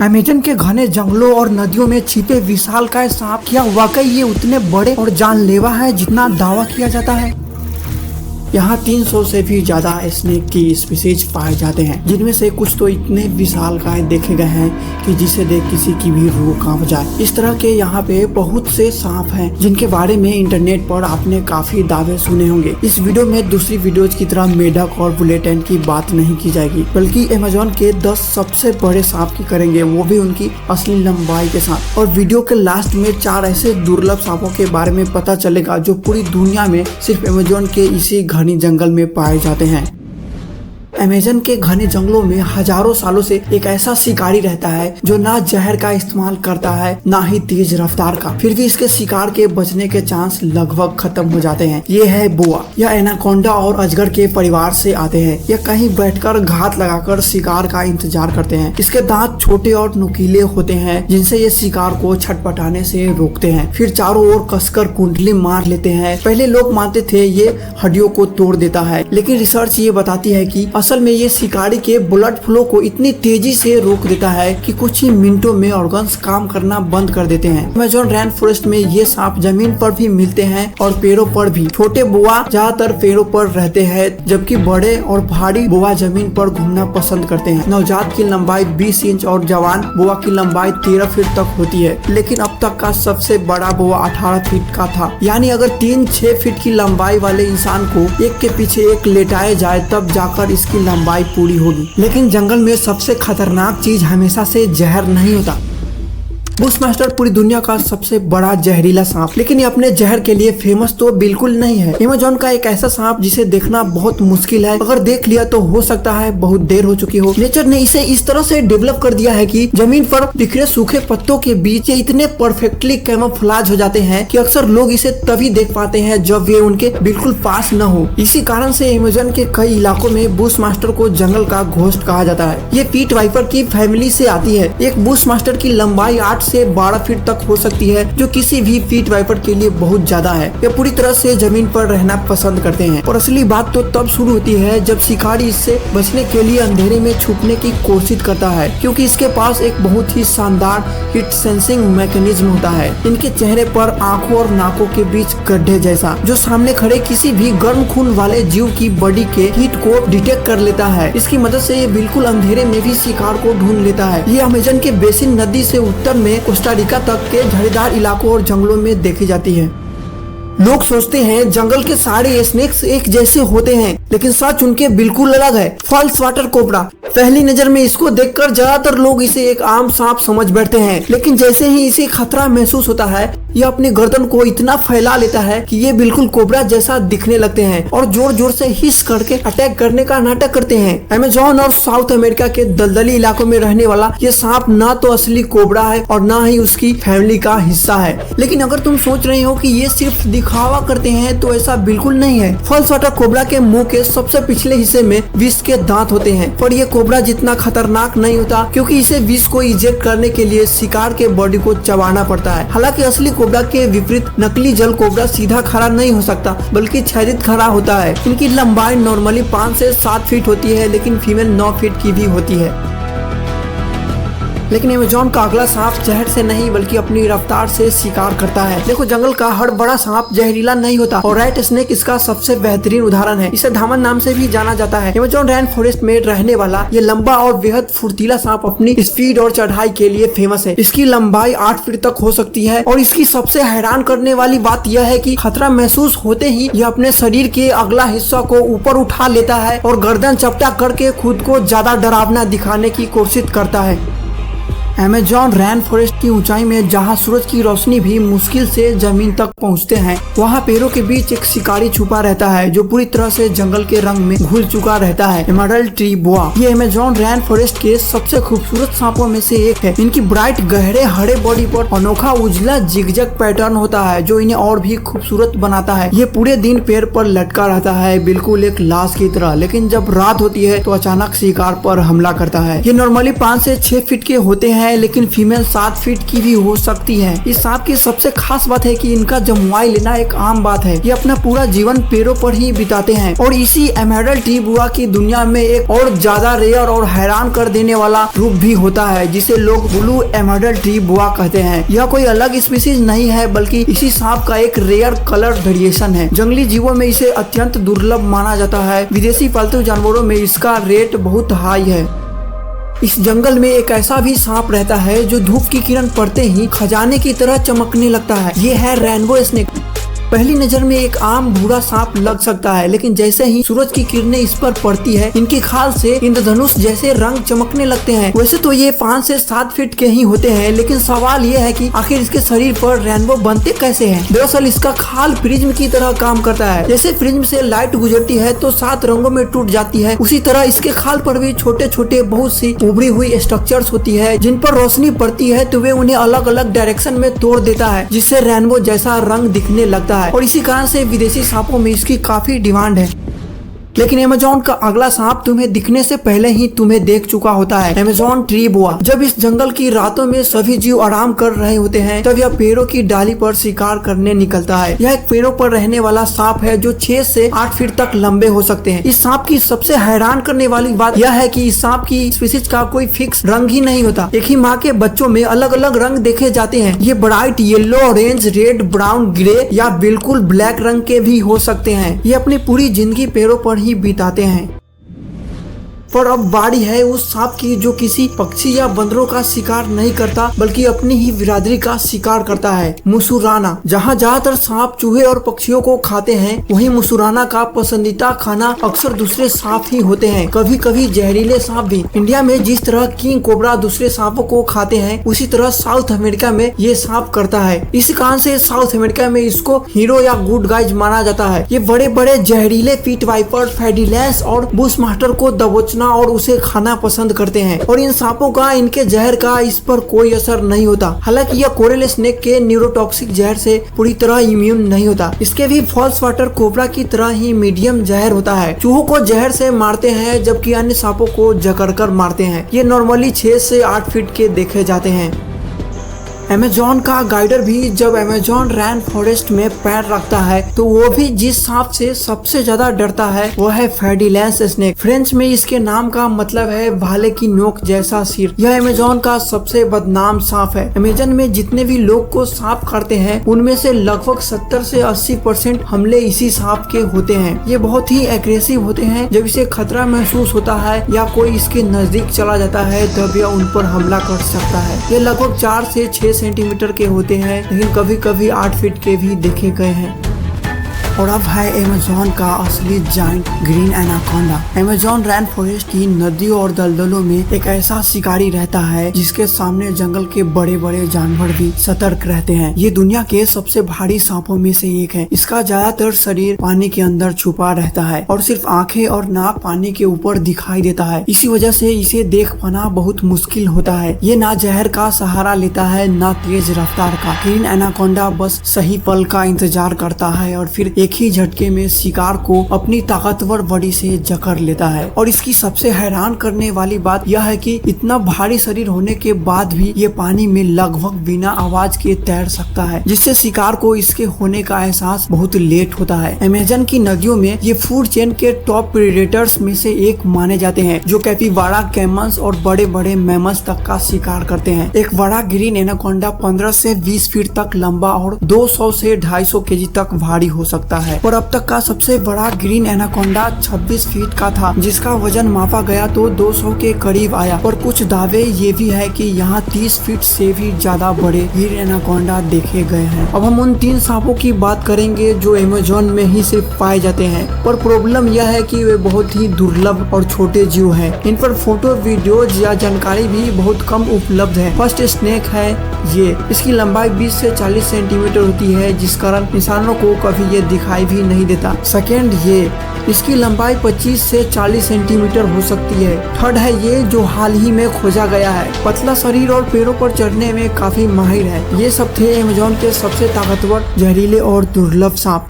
Amazon के घने जंगलों और नदियों में छिपे विशालकाय सांप, क्या वाकई ये उतने बड़े और जानलेवा हैं जितना दावा किया जाता है? यहाँ 300 से भी ज्यादा स्नेक की स्पीसीज पाए जाते हैं, जिनमें से कुछ तो इतने विशालकाय देखे गए हैं कि जिसे देख किसी की भी रूह कांप जाए। इस तरह के यहाँ पे बहुत से सांप हैं जिनके बारे में इंटरनेट पर आपने काफी दावे सुने होंगे। इस वीडियो में दूसरी वीडियोज की तरह मेढक और बुलेटिन की बात नहीं की जाएगी, बल्कि अमेजोन के 10 सबसे बड़े सांप की करेंगे, वो भी उनकी असली लंबाई के साथ। और वीडियो के लास्ट में 4 ऐसे दुर्लभ सांपों के बारे में पता चलेगा जो पूरी दुनिया में सिर्फ अमेजोन के इसी घनी जंगल में पाए जाते हैं। अमेजन के घने जंगलों में हजारों सालों से एक ऐसा शिकारी रहता है जो ना जहर का इस्तेमाल करता है ना ही तेज रफ्तार का, फिर भी इसके शिकार के बचने के चांस लगभग खत्म हो जाते हैं। ये है बोआ। यह एनाकोंडा और अजगर के परिवार से आते हैं। यह कहीं बैठकर घात लगाकर शिकार का इंतजार करते हैं। इसके दांत छोटे और नुकीले होते हैं जिनसे ये शिकार को छटपटाने से रोकते हैं। फिर चारों ओर कसकर कुंडली मार लेते हैं। पहले लोग मानते थे ये हड्डियों को तोड़ देता है, लेकिन रिसर्च ये बताती है कि असल में ये शिकारी के ब्लड फ्लो को इतनी तेजी से रोक देता है कि कुछ ही मिनटों में ऑर्गन्स काम करना बंद कर देते हैं। अमेजोन रेन फॉरेस्ट में ये सांप जमीन पर भी मिलते हैं और पेड़ों पर भी। छोटे बोआ ज्यादातर पेड़ों पर रहते हैं, जबकि बड़े और भारी बोआ जमीन पर घूमना पसंद करते हैं। नवजात की लंबाई 20 इंच और जवान बोआ की लंबाई 13 फीट तक होती है, लेकिन अब तक का सबसे बड़ा बोआ 18 फीट का था। यानी अगर 3-6 फीट की लंबाई वाले इंसान को एक के पीछे एक लेटाया जाए तब जाकर इसकी लंबाई पूरी होगी। लेकिन जंगल में सबसे खतरनाक चीज हमेशा से जहर नहीं होता। बुशमास्टर पूरी दुनिया का सबसे बड़ा जहरीला सांप, लेकिन ये अपने जहर के लिए फेमस तो बिल्कुल नहीं है। अमेजोन का एक ऐसा सांप जिसे देखना बहुत मुश्किल है, अगर देख लिया तो हो सकता है बहुत देर हो चुकी हो। नेचर ने इसे इस तरह से डेवलप कर दिया है कि जमीन पर बिखरे सूखे पत्तों के बीच ये इतने परफेक्टली कैमोफ्लेज हो जाते हैं कि अक्सर लोग इसे तभी देख पाते हैं जब वे उनके बिल्कुल पास न हो। इसी कारण से अमेजोन के कई इलाकों में बुशमास्टर को जंगल का घोस्ट कहा जाता है। ये पीट वाइपर की फैमिली से आती है। एक बुशमास्टर की लंबाई 8 से 12 फीट तक हो सकती है, जो किसी भी पीट वाइपर के लिए बहुत ज्यादा है। ये पूरी तरह से जमीन पर रहना पसंद करते हैं। और असली बात तो तब शुरू होती है जब शिकारी इससे बचने के लिए अंधेरे में छुपने की कोशिश करता है, क्योंकि इसके पास एक बहुत ही शानदार हीट सेंसिंग मैकेनिज्म होता है। इनके चेहरे पर आंखों और नाकों के बीच गड्ढे जैसा, जो सामने खड़े किसी भी गर्म खून वाले जीव की बॉडी के हीट को डिटेक्ट कर लेता है। इसकी मदद से ये बिल्कुल अंधेरे में भी शिकार को ढूंढ लेता है। ये अमेजन के बेसिन नदी से उत्तर में कोस्टारिका तक के झाड़ीदार इलाकों और जंगलों में देखी जाती है। लोग सोचते हैं जंगल के सारे स्नेक्स एक जैसे होते हैं, लेकिन सच उनके बिल्कुल अलग है। फॉल्स वाटर कोबरा, पहली नजर में इसको देखकर ज्यादातर लोग इसे एक आम सांप समझ बैठते हैं, लेकिन जैसे ही इसे खतरा महसूस होता है यह अपनी गर्दन को इतना फैला लेता है कि ये बिल्कुल कोबरा जैसा दिखने लगते हैं और जोर जोर से हिस करके अटैक करने का नाटक करते हैं। अमेजोन और साउथ अमेरिका के दलदली इलाकों में रहने वाला ये सांप ना तो असली कोबरा है और ना ही उसकी फैमिली का हिस्सा है। लेकिन अगर तुम सोच रहे हो कि ये सिर्फ दिखावा करते हैं तो ऐसा बिल्कुल नहीं है। फॉल्स वाटर कोबरा के मुंह के सबसे पिछले हिस्से में विष के दांत होते हैं, पर यह कोबरा जितना खतरनाक नहीं होता, क्योंकि इसे विष को इजेक्ट करने के लिए शिकार के बॉडी को चबाना पड़ता है। हालांकि असली कोबरा के विपरीत नकली जल कोबरा सीधा खड़ा नहीं हो सकता, बल्कि छेदित खड़ा होता है। इनकी लंबाई नॉर्मली 5 से 7 फीट होती है, लेकिन फीमेल 9 फीट की भी होती है। लेकिन अमेजोन का अगला सांप जहर से नहीं बल्कि अपनी रफ्तार से शिकार करता है। देखो, जंगल का हर बड़ा सांप जहरीला नहीं होता और रेड स्नेक इसका सबसे बेहतरीन उदाहरण है। इसे धामन नाम से भी जाना जाता है। अमेजोन रेन फॉरेस्ट में रहने वाला ये लंबा और बेहद फुर्तीला सांप अपनी स्पीड और चढ़ाई के लिए फेमस है। इसकी लंबाई 8 फीट तक हो सकती है और इसकी सबसे हैरान करने वाली बात यह है कि खतरा महसूस होते ही यह अपने शरीर के अगला हिस्सा को ऊपर उठा लेता है और गर्दन चपटा करके खुद को ज्यादा डरावना दिखाने की कोशिश करता है। अमेजोन रेन फॉरेस्ट की ऊंचाई में जहां सूरज की रोशनी भी मुश्किल से जमीन तक पहुंचते हैं, वहां पेड़ों के बीच एक शिकारी छुपा रहता है जो पूरी तरह से जंगल के रंग में घुल चुका रहता है। एमरल्ड ट्री बोआ, ये अमेजोन रेन फॉरेस्ट के सबसे खूबसूरत सांपों में से एक है। इनकी ब्राइट गहरे हरे बॉडी पर अनोखा उजला जिगजैग पैटर्न होता है जो इन्हें और भी खूबसूरत बनाता है। ये पूरे दिन पेड़ पर लटका रहता है, बिल्कुल एक लाश की तरह, लेकिन जब रात होती है तो अचानक शिकार पर हमला करता है। ये नॉर्मली 5 से 6 फीट के होते हैं हैं, लेकिन फीमेल 7 फीट की भी हो सकती है। इस सांप की सबसे खास बात है कि इनका जमुआई लेना एक आम बात है। ये अपना पूरा जीवन पेड़ों पर ही बिताते हैं और इसी एमेरल्ड ट्री बुआ की दुनिया में एक और ज्यादा रेयर और हैरान कर देने वाला रूप भी होता है, जिसे लोग ब्लू एमेरल्ड ट्री बुआ कहते हैं। यह कोई अलग स्पीसीज नहीं है, बल्कि इसी सांप का एक रेयर कलर वेरिएशन है। जंगली जीवों में इसे अत्यंत दुर्लभ माना जाता है। विदेशी पालतू जानवरों में इसका रेट बहुत हाई है। इस जंगल में एक ऐसा भी सांप रहता है जो धूप की किरण पड़ते ही खजाने की तरह चमकने लगता है। ये है रेनबो स्नेक। पहली नजर में एक आम भूरा सांप लग सकता है, लेकिन जैसे ही सूरज की किरणें इस पर पड़ती है, इनकी खाल से इंद्रधनुष जैसे रंग चमकने लगते हैं। वैसे तो ये 5 से 7 फीट के ही होते हैं, लेकिन सवाल ये है कि आखिर इसके शरीर पर रेनबो बनते कैसे हैं? दरअसल इसका खाल प्रिज्म की तरह काम करता है। जैसे प्रिज्म से लाइट गुजरती है तो 7 रंगों में टूट जाती है, उसी तरह इसके खाल पर भी छोटे छोटे बहुत सी उभरी हुई स्ट्रक्चर्स होती है, जिन पर रोशनी पड़ती है तो वे उन्हें अलग अलग डायरेक्शन में तोड़ देता है, जिससे रेनबो जैसा रंग दिखने लगता है और इसी कारण से विदेशी सांपों में इसकी काफी डिमांड है। लेकिन अमेज़न का अगला सांप तुम्हें दिखने से पहले ही तुम्हें देख चुका होता है, अमेज़न ट्री बुआ। जब इस जंगल की रातों में सभी जीव आराम कर रहे होते हैं, तब यह पेड़ों की डाली पर शिकार करने निकलता है। यह एक पेड़ों पर रहने वाला सांप है जो 6 से 8 फीट तक लंबे हो सकते हैं। इस सांप की सबसे हैरान करने वाली बात यह है कि इस सांप की स्पीसीज का कोई फिक्स रंग ही नहीं होता। एक ही माँ के बच्चों में अलग अलग रंग देखे जाते हैं। ये bright yellow, orange, red, brown, grey या बिल्कुल ब्लैक रंग के भी हो सकते हैं। ये अपनी पूरी जिंदगी पेड़ों पर ही बिताते हैं। पर अब बारी है उस सांप की जो किसी पक्षी या बंदरों का शिकार नहीं करता, बल्कि अपनी ही बिरादरी का शिकार करता है, मुसुराना। जहाँ ज्यादातर सांप चूहे और पक्षियों को खाते हैं, वहीं मुसुराना का पसंदीदा खाना अक्सर दूसरे सांप ही होते हैं, कभी कभी जहरीले सांप भी। इंडिया में जिस तरह किंग कोबरा दूसरे सांपों को खाते हैं, उसी तरह साउथ अमेरिका में ये सांप करता है। इस कारण से साउथ अमेरिका में इसको हीरो या गुड गाइज माना जाता है। ये बड़े बड़े जहरीले पीट वाइपर, फेडिलेंस और बुशमास्टर को दबोचना और उसे खाना पसंद करते हैं, और इन सांपों का इनके जहर का इस पर कोई असर नहीं होता। हालांकि यह कोरल स्नेक के न्यूरोटॉक्सिक जहर से पूरी तरह इम्यून नहीं होता। इसके भी फॉल्स वाटर कोबरा की तरह ही मीडियम जहर होता है। चूहों को जहर से मारते हैं, जबकि अन्य सांपों को जकड़कर मारते हैं। ये नॉर्मली 6 से 8 फीट के देखे जाते हैं। अमेज़न का गाइडर भी जब अमेज़न रैन फॉरेस्ट में पैर रखता है तो वो भी जिस सांप से सबसे ज्यादा डरता है वो है फेडिलेंस स्नेक। फ्रेंच में इसके नाम का मतलब है भाले की नोक जैसा सिर। यह अमेज़न का सबसे बदनाम सांप है। अमेज़न में जितने भी लोग को सांप काटते हैं, उनमें से लगभग 70 से 80% हमले इसी सांप के होते हैं। ये बहुत ही एग्रेसिव होते हैं। जब इसे खतरा महसूस होता है या कोई इसके नजदीक चला जाता है, तब यह उन पर हमला कर सकता है। ये लगभग 4 से 6 सेंटीमीटर के होते हैं, लेकिन कभी कभी 8 फीट के भी देखे गए हैं। और अब है अमेज़न का असली जायंट ग्रीन एनाकोंडा। अमेज़न रैन फॉरेस्ट की नदियों और दलदलों में एक ऐसा शिकारी रहता है जिसके सामने जंगल के बड़े बड़े जानवर भी सतर्क रहते हैं। ये दुनिया के सबसे भारी सांपों में से एक है। इसका ज्यादातर शरीर पानी के अंदर छुपा रहता है और सिर्फ आंखें और नाक पानी के ऊपर दिखाई देता है। इसी वजह से इसे देख पाना बहुत मुश्किल होता है। ये ना जहर का सहारा लेता है, ना तेज रफ्तार का। ग्रीन एनाकोंडा बस सही पल का इंतजार करता है और फिर एक ही झटके में शिकार को अपनी ताकतवर बॉडी से जकड़ लेता है। और इसकी सबसे हैरान करने वाली बात यह है कि इतना भारी शरीर होने के बाद भी ये पानी में लगभग बिना आवाज के तैर सकता है, जिससे शिकार को इसके होने का एहसास बहुत लेट होता है। अमेज़न की नदियों में ये फूड चेन के टॉप प्रेडेटर्स में से एक माने जाते हैं, जो कैपिबारा, कैमल्स और बड़े बड़े मैमल्स तक का शिकार करते हैं। एक बड़ा ग्रीन एनाकोंडा 15 से 20 फीट तक लंबा और 200 से 250 केजी तक भारी हो सकता है। और अब तक का सबसे बड़ा ग्रीन एनाकोंडा 26 फीट का था, जिसका वजन मापा गया तो 200 के करीब आया। और कुछ दावे ये भी है कि यहाँ 30 फीट से भी ज्यादा बड़े ग्रीन एनाकोंडा देखे गए हैं। अब हम उन 3 सांपों की बात करेंगे जो अमेज़न में ही सिर्फ पाए जाते हैं, पर प्रॉब्लम यह है कि वे बहुत ही दुर्लभ और छोटे जीव हैं। इन पर फोटो, वीडियोज या जानकारी भी बहुत कम उपलब्ध है। फर्स्ट स्नेक है ये। इसकी लंबाई 20 से 40 सेंटीमीटर होती है, जिस कारण इंसानों को कभी ये दिखाई भी नहीं देता। सेकेंड ये, इसकी लंबाई 25 से 40 सेंटीमीटर हो सकती है। थर्ड है ये, जो हाल ही में खोजा गया है। पतला शरीर और पेड़ों पर चढ़ने में काफी माहिर है। ये सब थे अमेज़न के सबसे ताकतवर, जहरीले और दुर्लभ सांप।